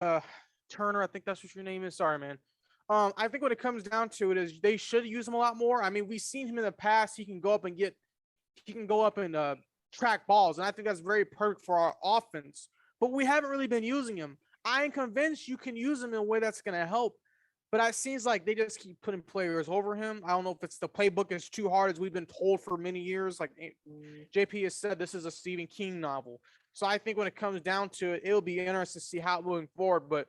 Turner, I think that's what your name is. Sorry, man. I think when it comes down to it, is they should use him a lot more. I mean, we've seen him in the past. He can go up and track balls, and I think that's very perfect for our offense. But we haven't really been using him. I am convinced you can use him in a way that's going to help. But it seems like they just keep putting players over him. I don't know if it's the playbook is too hard, as we've been told for many years. Like JP has said, this is a Stephen King novel. So I think when it comes down to it, it'll be interesting to see how moving forward. But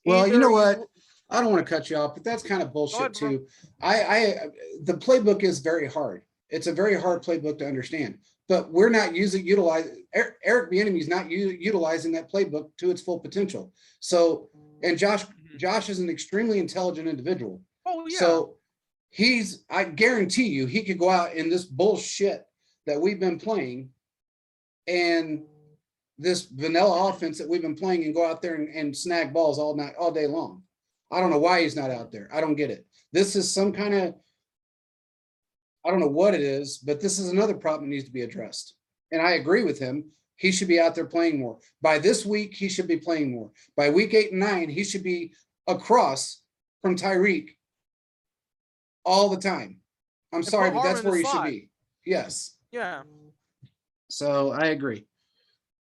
Well, you either know what? you I don't want to cut you off, but that's kind of go bullshit ahead, bro. too. I the playbook is very hard. It's a very hard playbook to understand, but we're not Eric Bieniemy is not utilizing that playbook to its full potential. So, and Josh is an extremely intelligent individual. Oh yeah. So I guarantee you, he could go out in this bullshit that we've been playing and this vanilla offense that we've been playing and go out there and snag balls all night, all day long. I don't know why he's not out there. I don't get it. This is some kind of, I don't know what it is, but this is another problem that needs to be addressed. And I agree with him. He should be out there playing more. By this week, he should be playing more. By week 8 and 9, he should be across from Tyreek all the time. I'm sorry, but that's where he should be. Yes. Yeah. So I agree.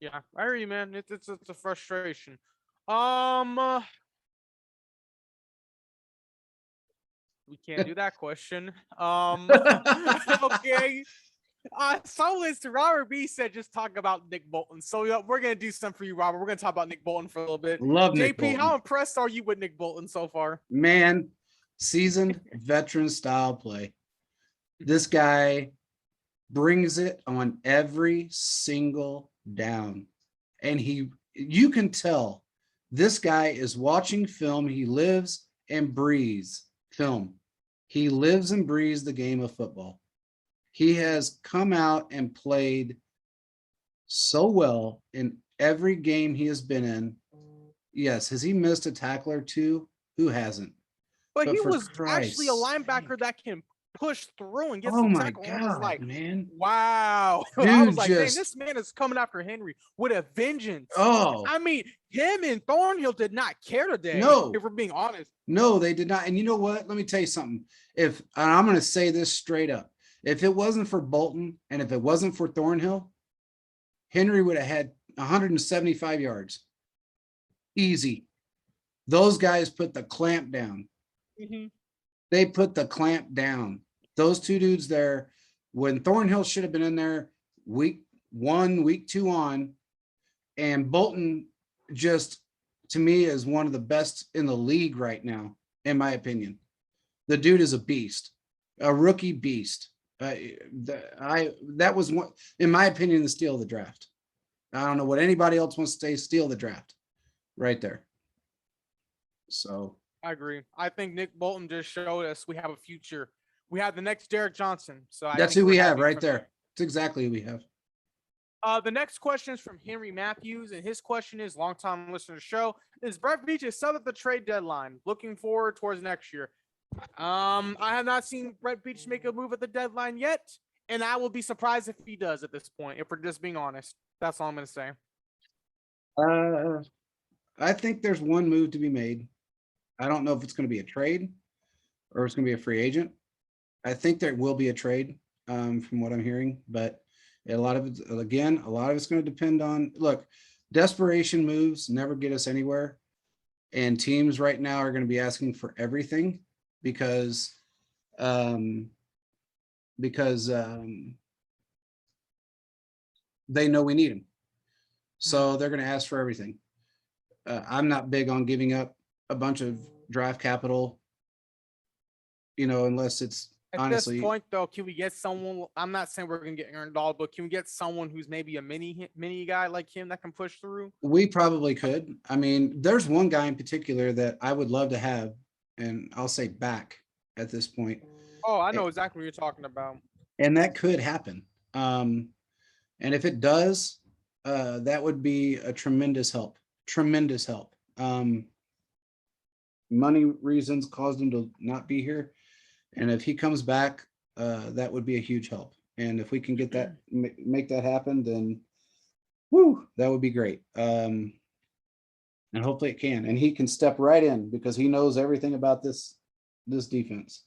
Yeah, I hear you, man. It's a frustration. Um, we can't do that question. Okay. So Robert B said just talk about Nick Bolton. So we're gonna do something for you, Robert. We're gonna talk about Nick Bolton for a little bit. Love Nick JP, Bolton. how impressed are you with Nick Bolton so far? Man, seasoned veteran style play. This guy brings it on every single down. And you can tell this guy is watching film. He lives and breathes film. He lives and breathes the game of football. He has come out and played so well in every game he has been in. Yes, has he missed a tackle or two? Who hasn't? But he for was actually a Christ's linebacker sake. that can push through and get Oh some my tackle. I was God, like, man. wow. I was Dude, like, dang, just, this man is coming after Henry with a vengeance. oh, I mean, him and Thornhill did not care today, no, if we're being honest. no, they did not. And you know what? Let me tell you something. And I'm going to say this straight up. If it wasn't for Bolton and if it wasn't for Thornhill, Henry would have had 175 yards. Easy. Those guys put the clamp down. Mm-hmm. They put the clamp down. Those two dudes there, when Thornhill should have been in there week 1, week 2 on, and Bolton just, to me, is one of the best in the league right now, in my opinion. The dude is a beast, a rookie beast. That was one, in my opinion, the steal of the draft. I don't know what anybody else wants to say. Steal the draft, right there. So I agree. I think Nick Bolton just showed us we have a future. We have the next Derek Johnson. So I that's think who we're we have happy right from there. That's exactly who we have. The next question is from Henry Matthews, and his question is, longtime listener to the show, is Brett Veach is sub at the trade deadline, looking forward towards next year. I have not seen Brett Veach make a move at the deadline yet, and I will be surprised if he does at this point, if we're just being honest. That's all I'm going to say. I think there's one move to be made. I don't know if it's going to be a trade or it's going to be a free agent. I think there will be a trade from what I'm hearing, but a lot of it's going to depend on, look, desperation moves never get us anywhere. And teams right now are going to be asking for everything because they know we need them. So they're going to ask for everything. I'm not big on giving up a bunch of draft capital, unless it's At honestly. This point, though, can we get someone? I'm not saying we're going to get Aaron Donald, but can we get someone who's maybe a mini guy like him that can push through? We probably could. I mean, there's one guy in particular that I would love to have, and I'll say back at this point. Oh, I know exactly what you're talking about. And that could happen. And if it does, that would be a tremendous help. Tremendous help. Money reasons caused him to not be here. And if he comes back, that would be a huge help. And if we can get that, make that happen, then woo, that would be great. and hopefully it can. And he can step right in because he knows everything about this defense.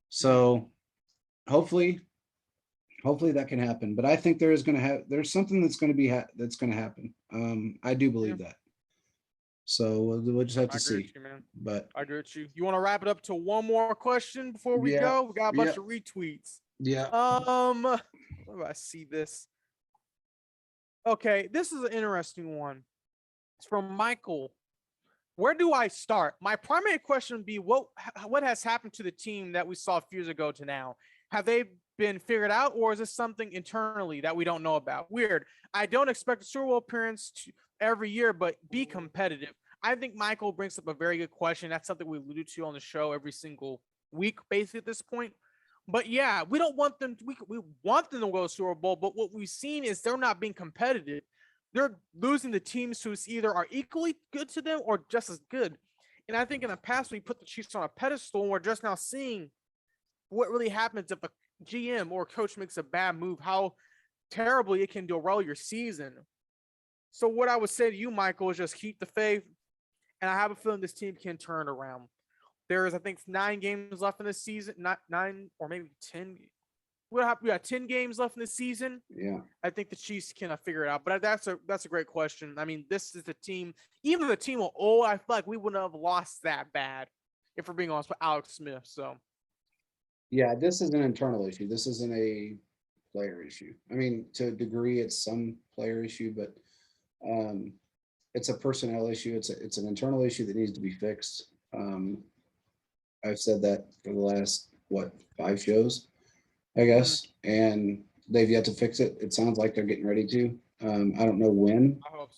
So hopefully that can happen. But I think there's something that's going to happen. I do believe that. So we'll just have to see. You, man. But I agree with you. You want to wrap it up to one more question before we go? We got a bunch of retweets. Yeah. Where do I see this? Okay, this is an interesting one. It's from Michael. Where do I start? My primary question would be what has happened to the team that we saw a few years ago to now? Have they been figured out, or is this something internally that we don't know about? Weird. I don't expect a Super Bowl appearance every year, but be competitive. I think Michael brings up a very good question. That's something we alluded to on the show every single week, basically at this point. But yeah, we don't want them. We want them to go to Super Bowl, but what we've seen is they're not being competitive. They're losing the teams who either are equally good to them or just as good. And I think in the past we put the Chiefs on a pedestal, and we're just now seeing what really happens if a GM or coach makes a bad move, how terribly it can derail your season. So what I would say to you, Michael, is just keep the faith. And I have a feeling this team can turn around. There's, I think, 9 games left in this season, not 9 or maybe 10. We got 10 games left in the season. Yeah, I think the Chiefs can figure it out. But that's a great question. I mean, this is the team. Even the team of old, I feel like we wouldn't have lost that bad if we're being honest with Alex Smith. So yeah, this is an internal issue. This isn't a player issue. I mean, to a degree, it's some player issue, but it's a personnel issue. It's an internal issue that needs to be fixed. I've said that for the last 5 shows, I guess, and they've yet to fix it. It sounds like they're getting ready to. I don't know when. I hope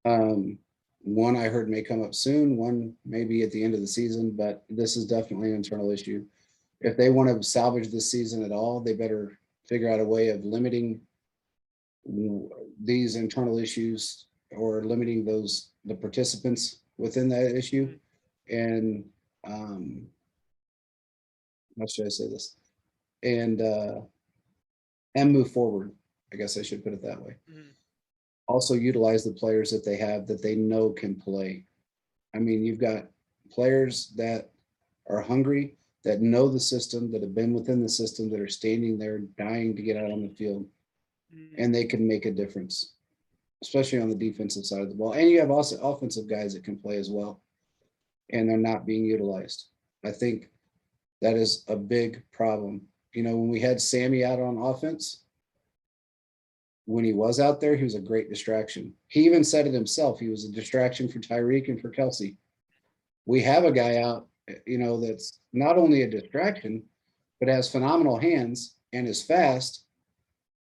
so. One I heard may come up soon. One maybe at the end of the season, but this is definitely an internal issue. If they want to salvage this season at all, they better figure out a way of limiting these internal issues or limiting the participants within that issue. And how should I say this? And move forward. I guess I should put it that way. Also utilize the players that they have that they know can play. I mean, you've got players that are hungry, that know the system, that have been within the system, that are standing there dying to get out on the field, and they can make a difference, especially on the defensive side of the ball. And you have also offensive guys that can play as well, and they're not being utilized. I think that is a big problem. You know, when we had Sammy out on offense, when he was out there, he was a great distraction. He even said it himself. He was a distraction for Tyreek and for Kelsey. We have a guy out, you know, that's not only a distraction, but has phenomenal hands and is fast,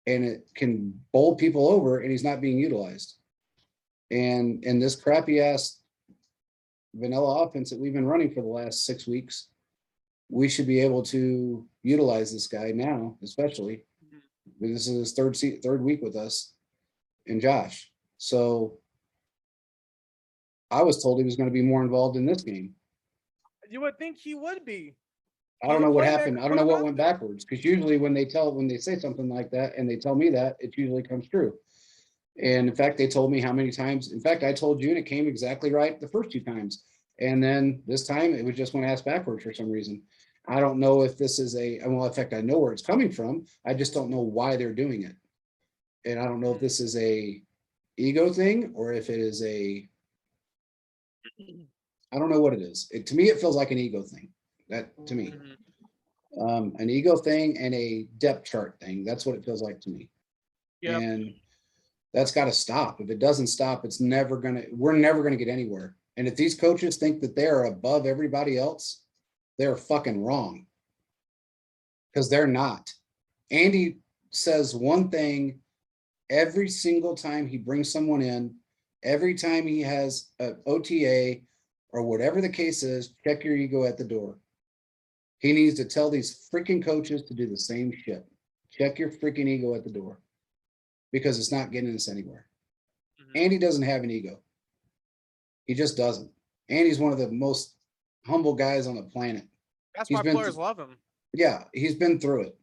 and it can bowl people over, and he's not being utilized. And in this crappy ass vanilla offense that we've been running for the last 6 weeks, we should be able to utilize this guy now, especially. This is his third week with us and Josh. So I was told he was going to be more involved in this game. You would think he would be. I don't know what happened. I don't know what went backwards, because usually when they say something like that and they tell me that, it usually comes true. And in fact, they told me how many times. In fact, I told you, and it came exactly right the first 2 times. And then this time it was just when asked backwards for some reason. I don't know if this is well, in fact, I know where it's coming from. I just don't know why they're doing it. And I don't know if this is a ego thing or if it is I don't know what it is. To me, it feels like an ego thing. That to me, an ego thing and a depth chart thing. That's what it feels like to me. Yep. And that's got to stop. If it doesn't stop, we're never going to get anywhere. And if these coaches think that they're above everybody else, they're fucking wrong, because they're not. Andy says one thing every single time he brings someone in, every time he has an OTA or whatever the case is, check your ego at the door. He needs to tell these freaking coaches to do the same shit. Check your freaking ego at the door, because it's not getting us anywhere. Andy doesn't have an ego. He just doesn't. Andy's one of the most humble guys on the planet. That's why players love him. Yeah, he's been through it.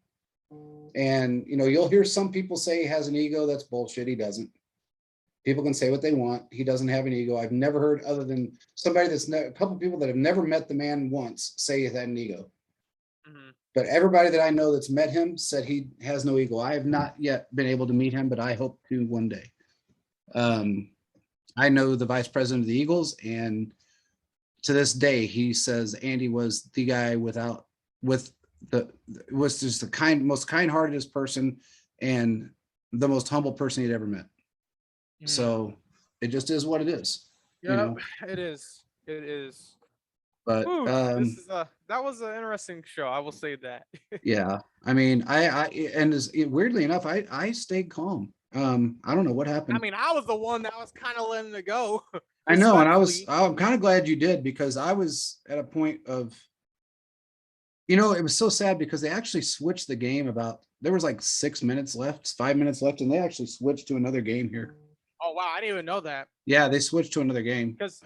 And, you know, you'll hear some people say he has an ego. That's bullshit. He doesn't. People can say what they want. He doesn't have an ego. I've never heard, other than somebody a couple people that have never met the man once, say he had an ego. Mhm. But everybody that I know that's met him said he has no ego. I have not yet been able to meet him, but I hope to one day. I know the vice president of the Eagles, and to this day, he says Andy was the guy was just the most kind-heartedest person and the most humble person he'd ever met. So it just is what it is. Yeah, You know? it is. It is. But Whew, this is that was an interesting show. I will say that. yeah, I mean, weirdly enough, I stayed calm. I don't know what happened. I mean, I was the one that was kind of letting it go. I know, and respectfully. I'm kind of glad you did, because I was at a point of, it was so sad because they actually switched the game there was like 6 minutes left, 5 minutes left, and they actually switched to another game here. Oh wow, I didn't even know that. Yeah, they switched to another game. Because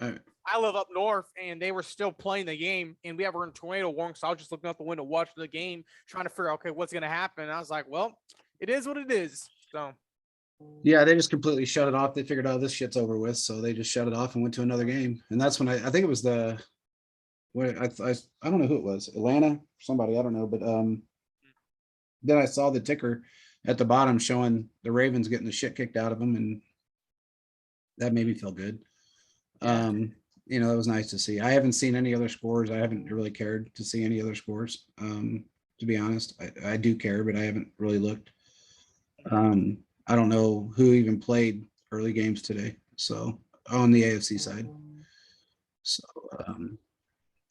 I live up north and they were still playing the game, and we were in tornado warning, so I was just looking out the window watching the game, trying to figure out, okay, what's gonna happen. And I was like, well, it is what it is. So yeah, they just completely shut it off. They figured, oh, this shit's over with, so they just shut it off and went to another game. And that's when I think it was I don't know who it was, Atlanta, somebody, I don't know, but then I saw the ticker at the bottom showing the Ravens getting the shit kicked out of them, and that made me feel good. It was nice to see. I haven't seen any other scores. I haven't really cared to see any other scores. To be honest, I do care, but I haven't really looked. I don't know who even played early games today. So on the AFC side. So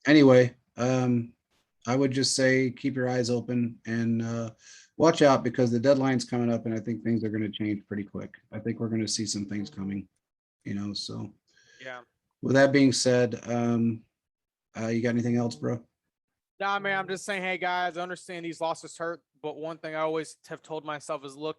anyway, I would just say keep your eyes open and watch out, because the deadline's coming up, and I think things are going to change pretty quick. I think we're going to see some things coming, so yeah. With that being said, you got anything else, bro? Nah, man, I'm just saying, hey guys, I understand these losses hurt, but one thing I always have told myself is, look,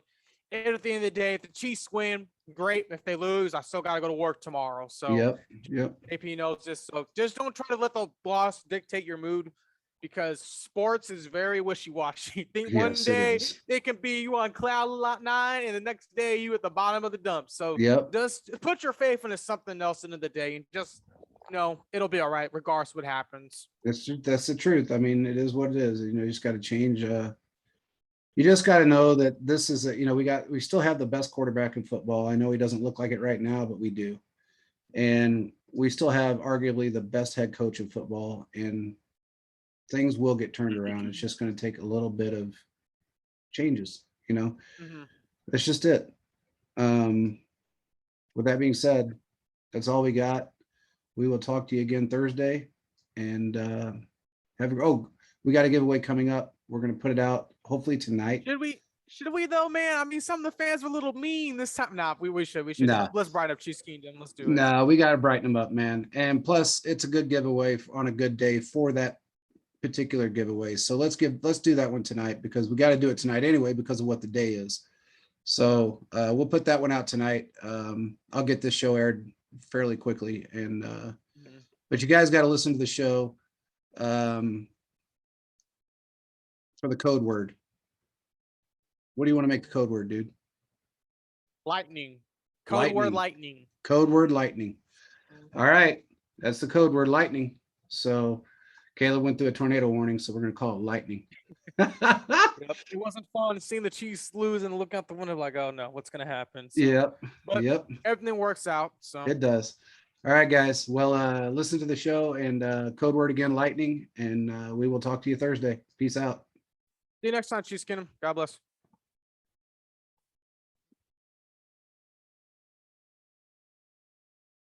at the end of the day, if the Chiefs win, great. If they lose, I still got to go to work tomorrow. So Yep. AP knows this. So just don't try to let the loss dictate your mood, because sports is very wishy-washy. Think one Yes, day it is. it can be you on cloud 9, and the next day you at the bottom of the dump. So just put your faith into something else into the day, and just it'll be all right regardless of what happens. That's the truth. I mean, it is what it is. You just got to change. You just got to know that this is we still have the best quarterback in football. I know he doesn't look like it right now, but we do. And we still have arguably the best head coach in football, and things will get turned around. It's just going to take a little bit of changes, That's just it. With that being said, that's all we got. We will talk to you again Thursday, and we got a giveaway coming up. We're going to put it out hopefully tonight. Should we though, man? I mean, some of the fans were a little mean this time. Nah, we should. Nah. Let's brighten up Chiefs Kingdom. Let's do it. No, we got to brighten them up, man. And plus, it's a good giveaway on a good day for that particular giveaway. So let's do that one tonight, because we got to do it tonight anyway because of what the day is. So we'll put that one out tonight. I'll get this show aired fairly quickly, and but you guys got to listen to the show for the code word. What do you want to make the code word, dude? Lightning. Code word lightning. Code word lightning. All right. That's the code word lightning. So Caleb went through a tornado warning, so we're going to call it lightning. It wasn't fun seeing the Chiefs lose and look out the window like, oh no, what's going to happen? So, Yep. Everything works out. So it does. All right, guys. Well, listen to the show, and code word again, lightning, and we will talk to you Thursday. Peace out. See you next time, Chiefs Kingdom. God bless.